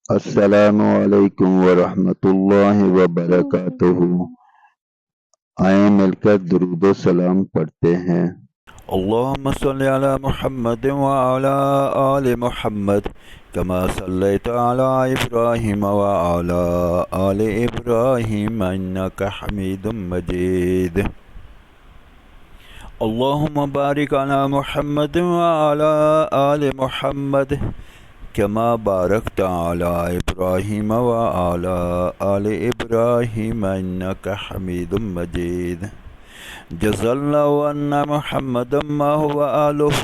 السلام علیکم ورحمۃ اللہ وبرکاتہ۔ آئیں مل کر درود و سلام پڑھتے ہیں۔ اللهم صل على محمد وعلى آل محمد كما صليت على إبراهيم وعلى آل إبراهيم إنك حميد مجيد. اللهم بارك على محمد وعلى آل محمد كما باركت على إبراهيم وعلى آل إبراهيم إنك حميد مجيد. جزا الله أن محمدا ما هو آله.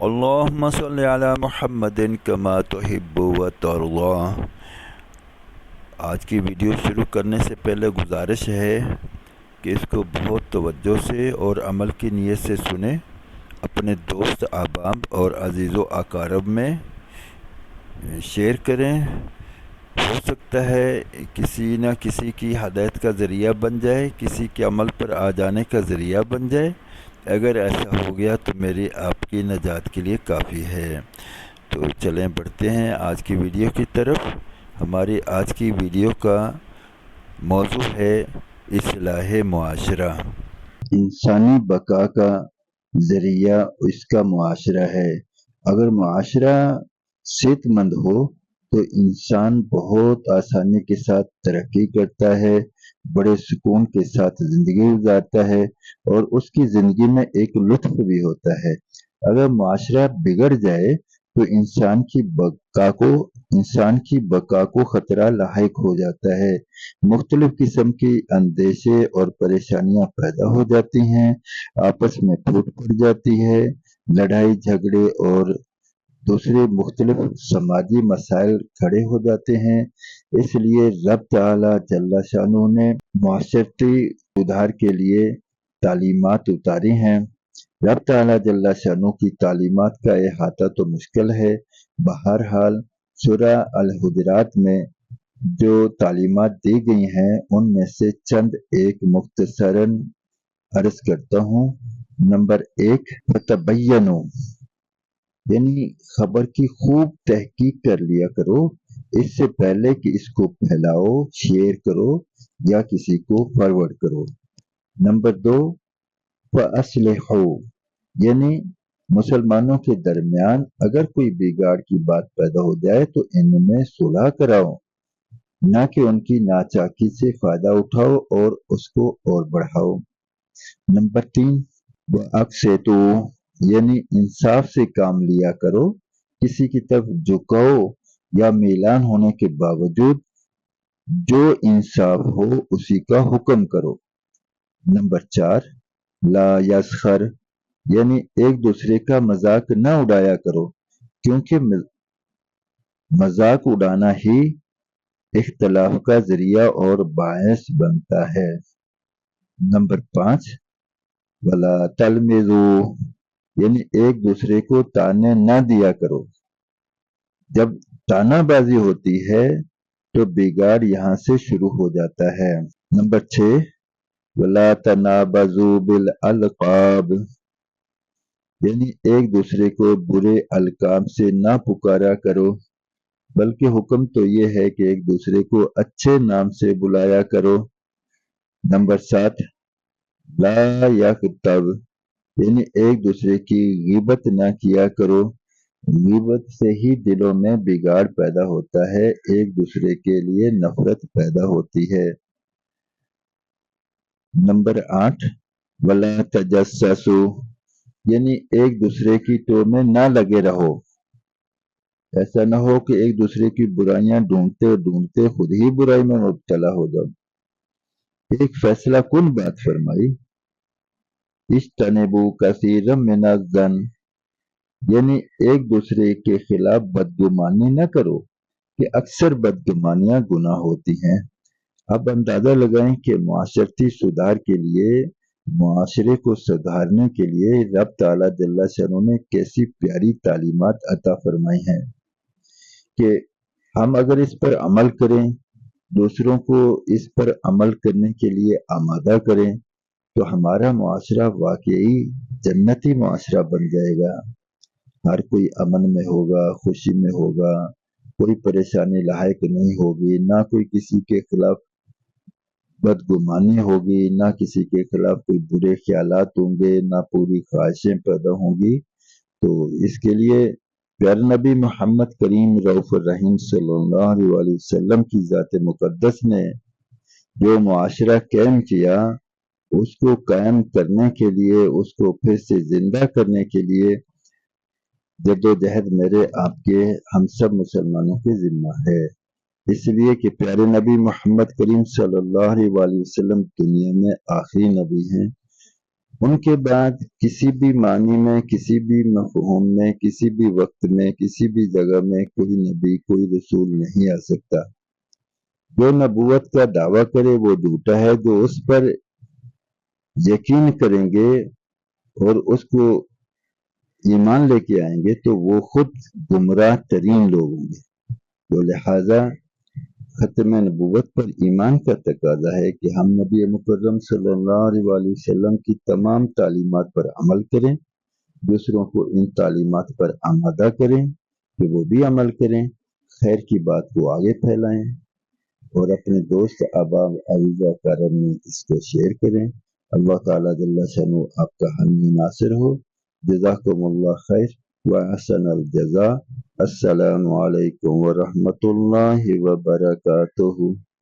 اللهم صل على محمد كما تحب وترضى. آج کی ویڈیو شروع کرنے سے پہلے گزارش ہے کہ اس کو بہت توجہ سے اور عمل کی نیت سے سنیں، اپنے دوست احباب اور عزیز و اقارب میں شیئر کریں۔ ہو سکتا ہے کسی نہ کسی کی ہدایت کا ذریعہ بن جائے، کسی کے عمل پر آ جانے کا ذریعہ بن جائے۔ اگر ایسا ہو گیا تو میری آپ کی نجات کے لیے کافی ہے۔ تو چلیں بڑھتے ہیں آج کی ویڈیو کی طرف۔ ہماری آج کی ویڈیو کا موضوع ہے اصلاح معاشرہ۔ انسانی بقا کا ذریعہ اس کا معاشرہ ہے۔ اگر معاشرہ صحت مند ہو تو انسان بہت آسانی کے ساتھ ترقی کرتا ہے، بڑے سکون کے ساتھ زندگی گزارتا ہے اور اس کی زندگی میں ایک لطف بھی ہوتا ہے۔ اگر معاشرہ بگڑ جائے تو انسان کی بقا کو خطرہ لاحق ہو جاتا ہے۔ مختلف قسم کی اندیشے اور پریشانیاں پیدا ہو جاتی ہیں، آپس میں پھوٹ پڑ جاتی ہے، لڑائی جھگڑے اور دوسرے مختلف سماجی مسائل کھڑے ہو جاتے ہیں۔ اس لیے رب تعالیٰ جل شانہ نے معاشرتی سدھار کے لیے تعلیمات اتاری ہیں۔ رب تعالیٰ جل شانہ کی تعلیمات کا احاطہ تو مشکل ہے، بہرحال سورہ الحجرات میں جو تعلیمات دی گئی ہیں ان میں سے چند ایک مختصراً عرض کرتا ہوں۔ نمبر 1، فتبینوا، یعنی خبر کی خوب تحقیق کر لیا کرو اس سے پہلے کہ اس کو پھیلاؤ، شیئر کرو یا کسی کو فارورڈ کرو۔ نمبر 2، فاصلحوا، یعنی مسلمانوں کے درمیان اگر کوئی بگاڑ کی بات پیدا ہو جائے تو ان میں صلح کراؤ، نہ کہ ان کی ناچاکی سے فائدہ اٹھاؤ اور اس کو اور بڑھاؤ۔ نمبر 3، واقسطوا، یعنی انصاف سے کام لیا کرو، کسی کی طرف جھکاؤ یا میلان ہونے کے باوجود جو انصاف ہو اسی کا حکم کرو۔ نمبر 4، لا یسخر، یعنی ایک دوسرے کا مذاق نہ اڑایا کرو، کیونکہ مذاق اڑانا ہی اختلاف کا ذریعہ اور باعث بنتا ہے۔ نمبر 5، ولا تلمزوا، یعنی ایک دوسرے کو تانے نہ دیا کرو۔ جب تانا بازی ہوتی ہے تو بگاڑ یہاں سے شروع ہو جاتا ہے۔ نمبر 6، ولا تنابزوا بالالقاب، یعنی ایک دوسرے کو برے القاب سے نہ پکارا کرو، بلکہ حکم تو یہ ہے کہ ایک دوسرے کو اچھے نام سے بلایا کرو۔ نمبر 7، لا یغتب، یعنی ایک دوسرے کی غیبت نہ کیا کرو، غیبت سے ہی دلوں میں بگاڑ پیدا ہوتا ہے، ایک دوسرے کے لیے نفرت پیدا ہوتی ہے۔ نمبر 8، ولا تجسسوا، یعنی ایک دوسرے کی ٹو میں نہ لگے رہو، ایسا نہ ہو کہ ایک دوسرے کی برائیاں ڈھونڈتے خود ہی برائی میں مبتلا ہو جاؤ۔ ایک فیصلہ کن بات فرمائی، اجتنبوا کثیرا من الظن، یعنی ایک دوسرے کے خلاف بدگمانی نہ کرو کہ اکثر بدگمانیاں گناہ ہوتی ہیں۔ اب اندازہ لگائیں کہ معاشرتی سدھار کے لیے، معاشرے کو سدھارنے کے لیے رب تعالیٰ جل شانہ نے کیسی پیاری تعلیمات عطا فرمائی ہیں کہ ہم اگر اس پر عمل کریں، دوسروں کو اس پر عمل کرنے کے لیے آمادہ کریں تو ہمارا معاشرہ واقعی جنتی معاشرہ بن جائے گا۔ ہر کوئی امن میں ہوگا، خوشی میں ہوگا، کوئی پریشانی لاحق نہیں ہوگی، نہ کوئی کسی کے خلاف بدگمانی ہوگی، نہ کسی کے خلاف کوئی برے خیالات ہوں گے، نہ پوری خواہشیں پیدا ہوں گی۔ تو اس کے لیے پیارے نبی محمد کریم رؤوف الرحیم صلی اللہ علیہ وسلم کی ذات مقدس نے جو معاشرہ قائم کیا، اس کو قائم کرنے کے لیے، اس کو پھر سے زندہ کرنے کے لیے جد و جہد میرے آپ کے ہم سب مسلمانوں کے ذمہ ہے۔ اس لیے کہ پیارے نبی محمد کریم صلی اللہ علیہ وسلم دنیا میں آخری نبی ہیں۔ ان کے بعد کسی بھی معنی میں، کسی بھی مفہوم میں، کسی بھی وقت میں، کسی بھی جگہ میں کوئی نبی، کوئی رسول نہیں آ سکتا۔ جو نبوت کا دعویٰ کرے وہ جھوٹا ہے، جو اس پر یقین کریں گے اور اس کو ایمان لے کے آئیں گے تو وہ خود گمراہ ترین لوگ ہوں گے۔ تو لہٰذا ختم نبوت پر ایمان کا تقاضا ہے کہ ہم نبی مکرم صلی اللہ علیہ وسلم کی تمام تعلیمات پر عمل کریں، دوسروں کو ان تعلیمات پر آمادہ کریں کہ وہ بھی عمل کریں، خیر کی بات کو آگے پھیلائیں اور اپنے دوست احباب عزیزہ کارم میں اس کو شیئر کریں۔ اللہ تعالیٰ جل شانہ آپ کا حامی ناصر ہو۔ جزاکم اللہ خیر وحسن الجزاء۔ السلام علیکم ورحمۃ اللہ وبرکاتہ۔